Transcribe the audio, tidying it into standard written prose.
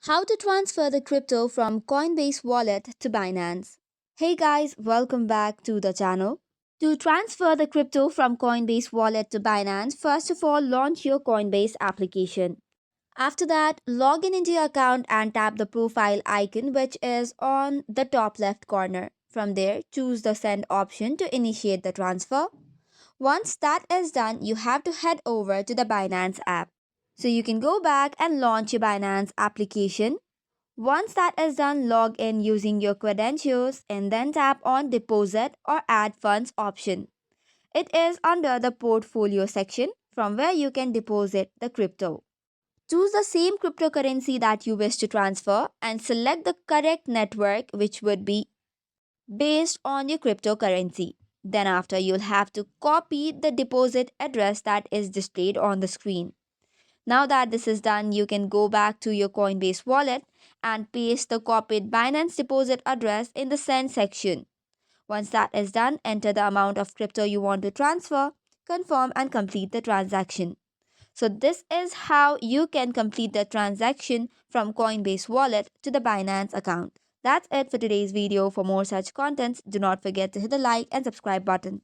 How to transfer the crypto from Coinbase Wallet to Binance. Hey guys, welcome back to the channel. To transfer the crypto from Coinbase Wallet to Binance, first of all, launch your Coinbase application. After that, log in into your account and tap the profile icon, which is on the top left corner. From there, choose the send option to initiate the transfer. Once that is done, you have to head over to the Binance app. So you can go back and launch your Binance application. Once that is done, log in using your credentials and then tap on Deposit or Add Funds option. It is under the Portfolio section from where you can deposit the crypto. Choose the same cryptocurrency that you wish to transfer and select the correct network, which would be based on your cryptocurrency. Then after, you'll have to copy the deposit address that is displayed on the screen. Now that this is done, you can go back to your Coinbase wallet and paste the copied Binance deposit address in the send section. Once that is done, enter the amount of crypto you want to transfer, confirm and complete the transaction. So this is how you can complete the transaction from Coinbase wallet to the Binance account. That's it for today's video. For more such contents, do not forget to hit the like and subscribe button.